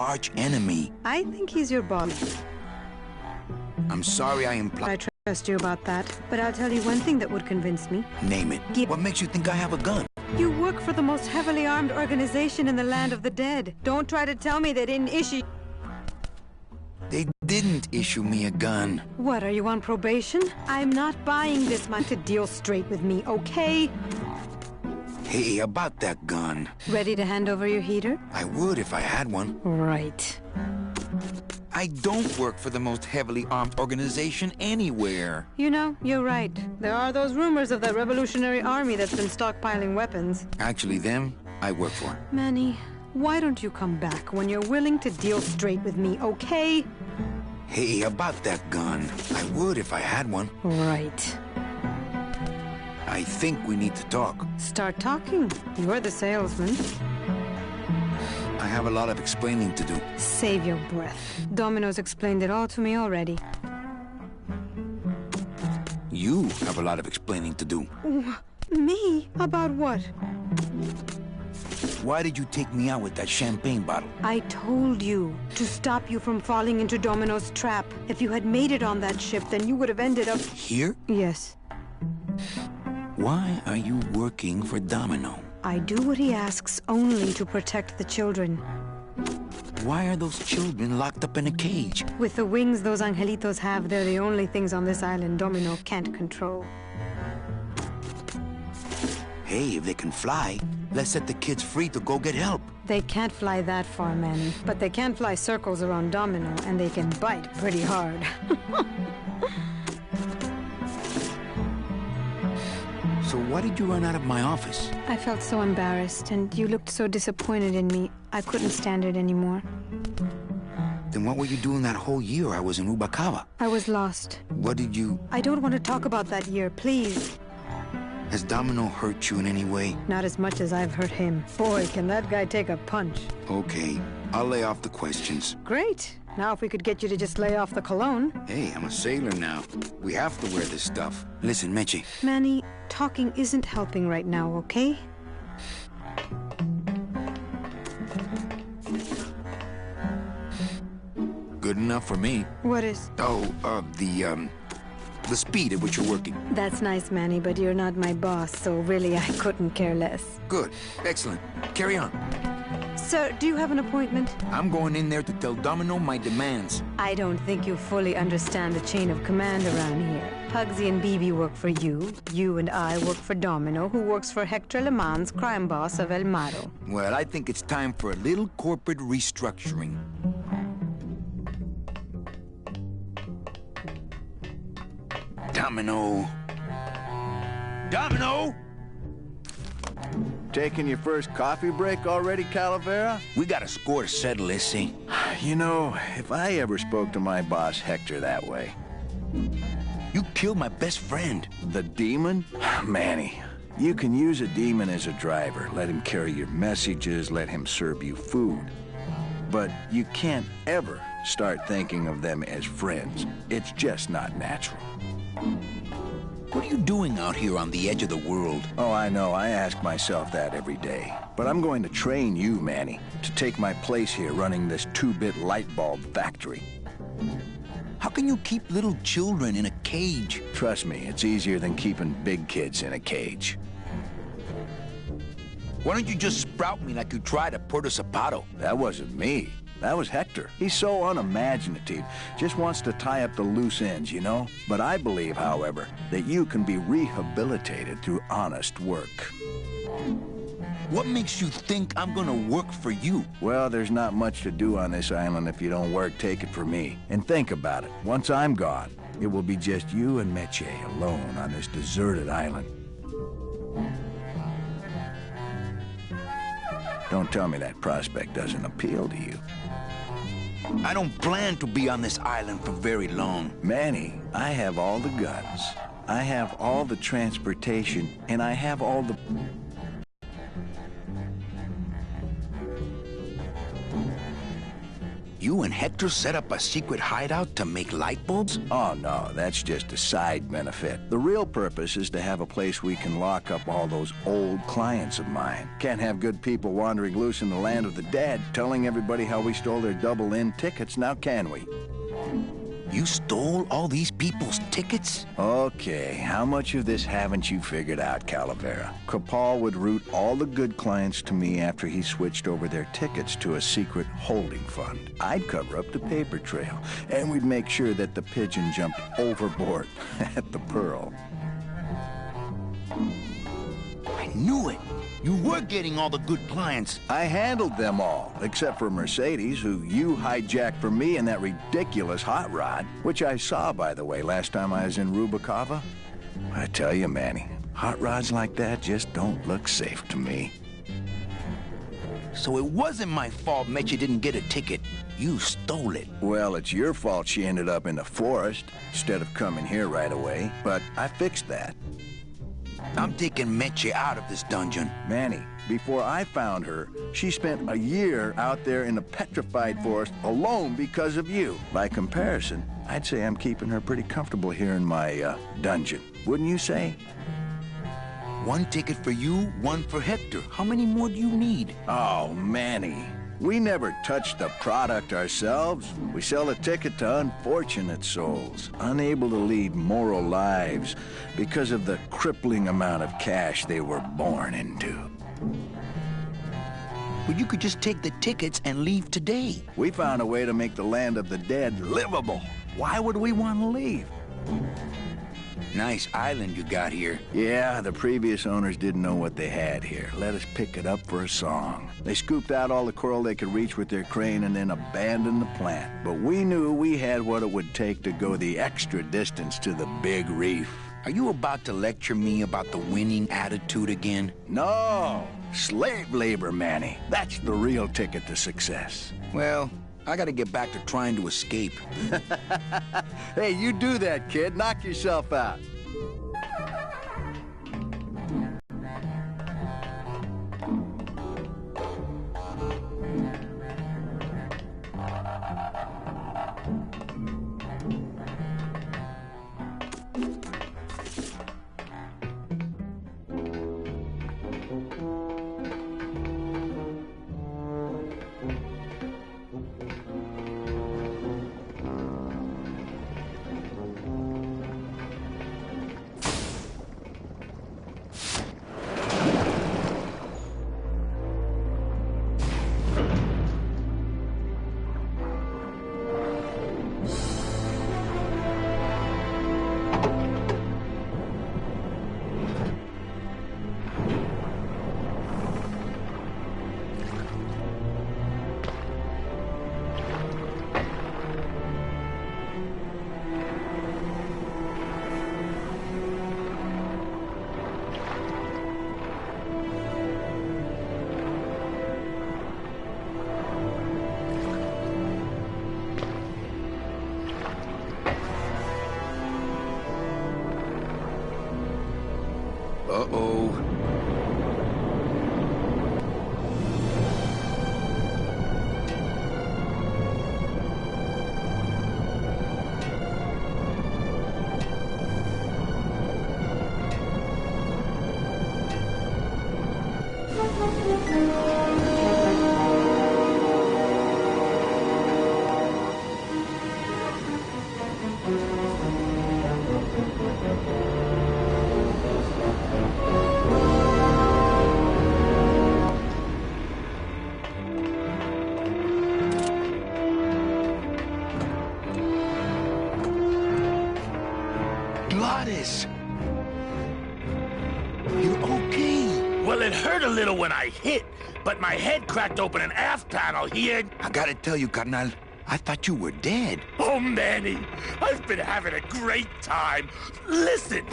arch enemy. I think he's your boss. I'm sorry I implied. I trust you about that, but I'll tell you one thing that would convince me. Name it. What makes you think I have a gun? You work for the most heavily armed organization in the land of the dead. Don't try to tell me they didn't issue... They didn't issue me a gun. What, are you on probation? I'm not buying this man to deal straight with me, okay? Hey, about that gun. Ready to hand over your heater? I would if I had one. Right. I don't work for the most heavily armed organization anywhere. You know, you're right. There are those rumors of that Revolutionary Army that's been stockpiling weapons. Actually, them, I work for. Manny, why don't you come back when you're willing to deal straight with me, okay? Hey, about that gun. I would if I had one. Right. I think we need to talk. Start talking. You're the salesman. I have a lot of explaining to do. Save your breath. Domino's explained it all to me already. You have a lot of explaining to do. Me? About what? Why did you take me out with that champagne bottle? I told you to stop you from falling into Domino's trap. If you had made it on that ship, then you would have ended up... Here? Yes. Why are you working for Domino? I do what he asks only to protect the children. Why are those children locked up in a cage? With the wings those angelitos have, they're the only things on this island Domino can't control. Hey, if they can fly, let's set the kids free to go get help. They can't fly that far, Manny. But they can fly circles around Domino, and they can bite pretty hard. So why did you run out of my office? I felt so embarrassed, and you looked so disappointed in me. I couldn't stand it anymore. Then what were you doing that whole year I was in Rubacava? I was lost. What did you... I don't want to talk about that year, please. Has Domino hurt you in any way? Not as much as I've hurt him. Boy, can that guy take a punch. Okay, I'll lay off the questions. Great. Now if we could get you to just lay off the cologne. Hey, I'm a sailor now. We have to wear this stuff. Listen, Meche. Manny, talking isn't helping right now, okay? Good enough for me. What is? Oh, the speed at which you're working. That's nice, Manny, but you're not my boss, so really I couldn't care less. Good. Excellent. Carry on. Sir, do you have an appointment? I'm going in there to tell Domino my demands. I don't think you fully understand the chain of command around here. Pugsy and BB work for you. You and I work for Domino, who works for Hector Le Mans, crime boss of El Maro. Well, I think it's time for a little corporate restructuring. Domino. Domino! Taking your first coffee break already, Calavera? We got a score to settle, Issy. You know, if I ever spoke to my boss Hector that way... You killed my best friend. The demon? Manny, you can use a demon as a driver. Let him carry your messages, let him serve you food. But you can't ever start thinking of them as friends. It's just not natural. What are you doing out here on the edge of the world? Oh, I know. I ask myself that every day. But I'm going to train you, Manny, to take my place here running this 2-bit light bulb factory. How can you keep little children in a cage? Trust me, it's easier than keeping big kids in a cage. Why don't you just sprout me like you tried at Puerto Zapato? That wasn't me. That was Hector. He's so unimaginative, just wants to tie up the loose ends, you know? But I believe, however, that you can be rehabilitated through honest work. What makes you think I'm gonna work for you? Well, there's not much to do on this island if you don't work, take it from me. And think about it. Once I'm gone, it will be just you and Meche alone on this deserted island. Don't tell me that prospect doesn't appeal to you. I don't plan to be on this island for very long. Manny, I have all the guns. I have all the transportation, and I have all the... You and Hector set up a secret hideout to make light bulbs? Oh, no, that's just a side benefit. The real purpose is to have a place we can lock up all those old clients of mine. Can't have good people wandering loose in the land of the dead, telling everybody how we stole their double-in tickets, now can we? You stole all these people's tickets? Okay, how much of this haven't you figured out, Calavera? Capal would route all the good clients to me after he switched over their tickets to a secret holding fund. I'd cover up the paper trail, and we'd make sure that the pigeon jumped overboard at the Pearl. I knew it! You were getting all the good clients. I handled them all, except for Mercedes, who you hijacked from me in that ridiculous hot rod, which I saw, by the way, last time I was in Rubacava. I tell you, Manny, hot rods like that just don't look safe to me. So it wasn't my fault Meche didn't get a ticket. You stole it. Well, it's your fault she ended up in the forest instead of coming here right away, but I fixed that. I'm taking Meche out of this dungeon. Manny, before I found her, she spent a year out there in the petrified forest alone because of you. By comparison, I'd say I'm keeping her pretty comfortable here in my, dungeon. Wouldn't you say? One ticket for you, one for Hector. How many more do you need? Oh, Manny. We never touch the product ourselves. We sell a ticket to unfortunate souls, unable to lead moral lives because of the crippling amount of cash they were born into. Well, you could just take the tickets and leave today. We found a way to make the land of the dead livable. Why would we want to leave? Nice island you got here. Yeah, the previous owners didn't know what they had here. Let us pick it up for a song. They scooped out all the coral they could reach with their crane and then abandoned the plant. But we knew we had what it would take to go the extra distance to the big reef. Are you about to lecture me about the winning attitude again? No, slave labor, Manny. That's the real ticket to success. Well, I gotta get back to trying to escape. Hey, you do that, kid. Knock yourself out. Uh-oh. You're okay. Well, it hurt a little when I hit, but my head cracked open an aft panel here. I gotta tell you, carnal, I thought you were dead. Oh, Manny, I've been having a great time. Listen.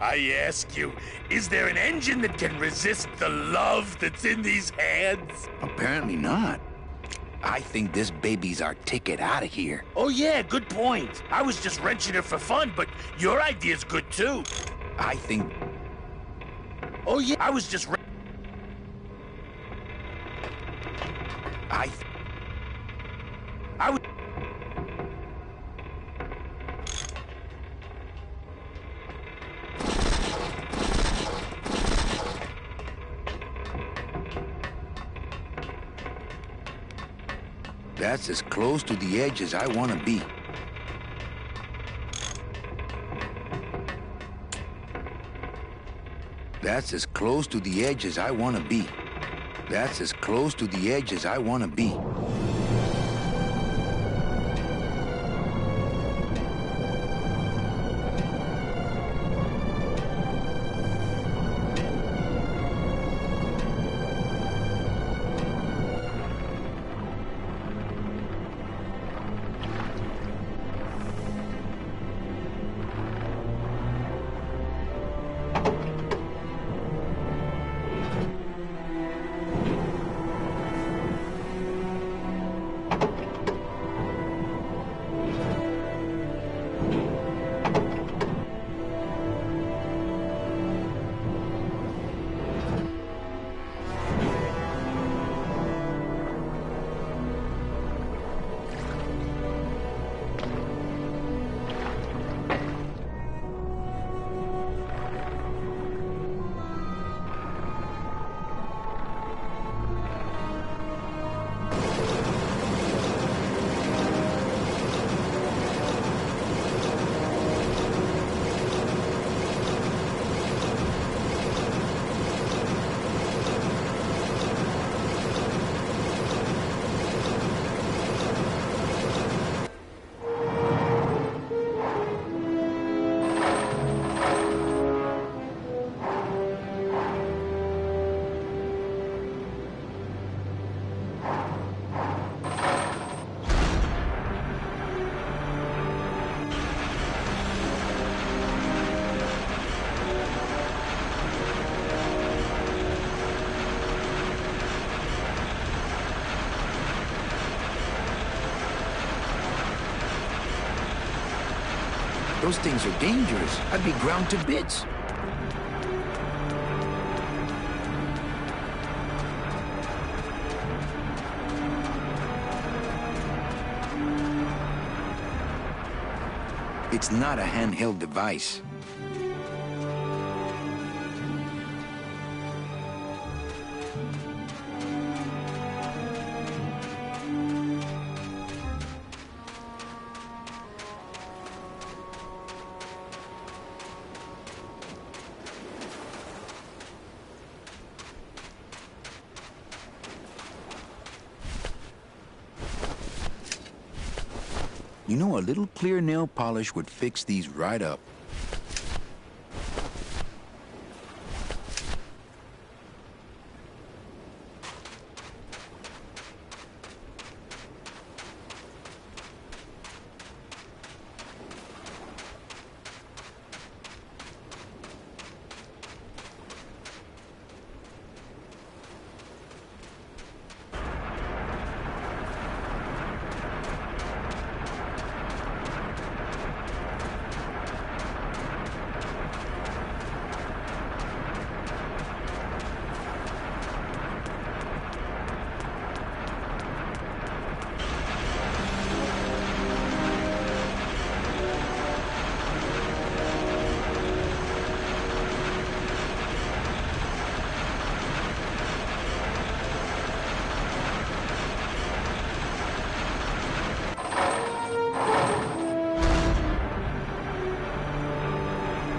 I ask you, is there an engine that can resist the love that's in these hands? Apparently not. I think this baby's our ticket out of here. Oh, yeah, good point. I was just wrenching it for fun, but your idea's good, too. I think... Oh, yeah, I was just... I would... That's as close to the edge as I want to be. That's as close to the edge as I want to be. That's as close to the edge as I want to be. Those things are dangerous. I'd be ground to bits. It's not a handheld device. You know, a little clear nail polish would fix these right up.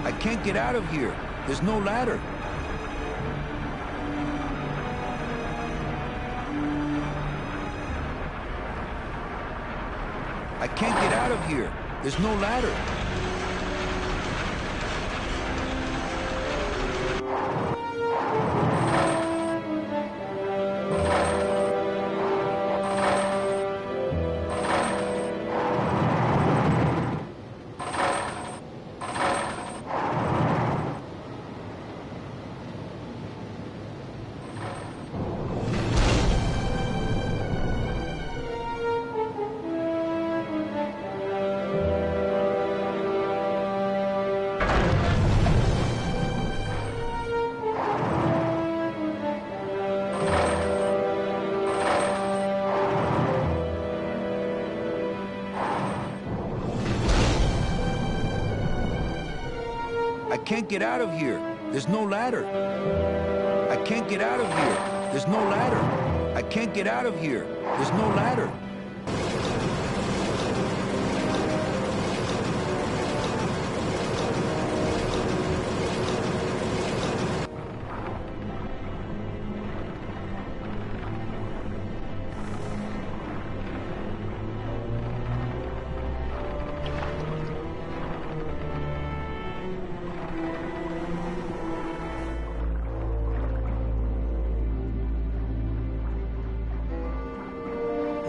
I can't get out of here. There's no ladder. I can't get out of here. There's no ladder. can't get out of here. There's no ladder. I can't get out of here. There's no ladder. I can't get out of here. There's no ladder.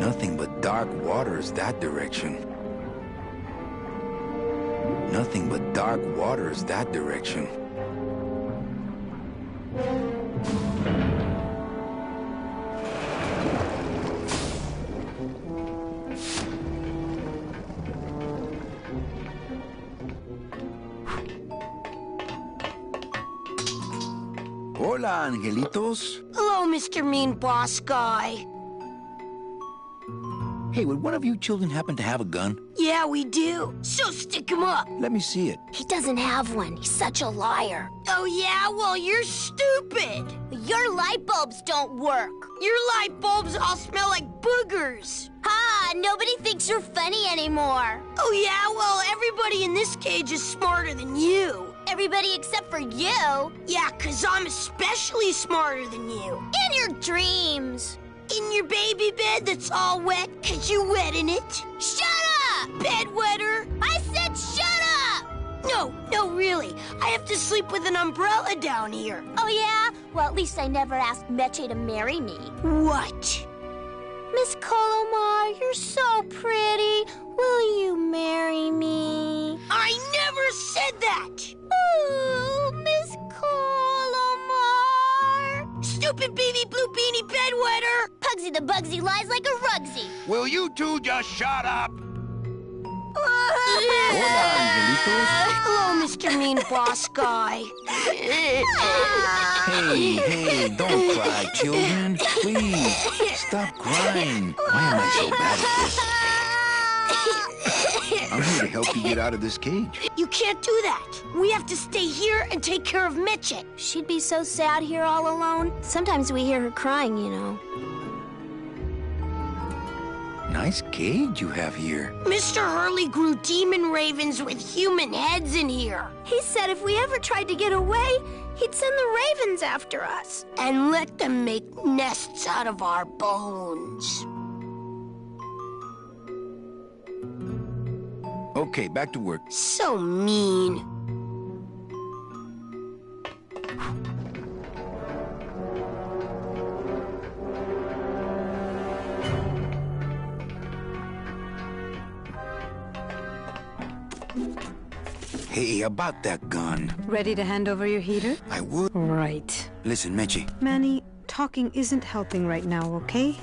Nothing but dark waters that direction. Nothing but dark waters that direction. Hola, angelitos. Hello, Mr. Mean Boss Guy. Hey, would one of you children happen to have a gun? Yeah, we do. So stick him up. Let me see it. He doesn't have one. He's such a liar. Oh, yeah? Well, you're stupid. Your light bulbs don't work. Your light bulbs all smell like boogers. Ha! Nobody thinks you're funny anymore. Oh, yeah? Well, everybody in this cage is smarter than you. Everybody except for you? Yeah, 'cause I'm especially smarter than you. In your dreams. In your baby bed that's all wet 'cause you wet in it? Shut up! Bedwetter! I said shut up! No, really. I have to sleep with an umbrella down here. Oh, yeah? Well, at least I never asked Meche to marry me. What? Miss Colomar, you're so pretty. Will you marry me? I never said that! Ooh, Miss Colomar! Stupid baby blue beanie bedwetter! Pugsy the Bugsy lies like a rugsy. Will you two just shut up? Hola, angelitos. Hello, Mr. Mean Boss Guy. Hey, don't cry, children. Please, stop crying. Why am I so bad at this? I'm here to help you get out of this cage. You can't do that. We have to stay here and take care of Meche. She'd be so sad here all alone. Sometimes we hear her crying, you know. Nice cage you have here. Mr. Hurley grew demon ravens with human heads in here. He said if we ever tried to get away, he'd send the ravens after us. And let them make nests out of our bones. Okay, back to work. So mean. Hey, about that gun. Ready to hand over your heater? I would. Right. Listen, Meche. Manny, talking isn't helping right now, okay?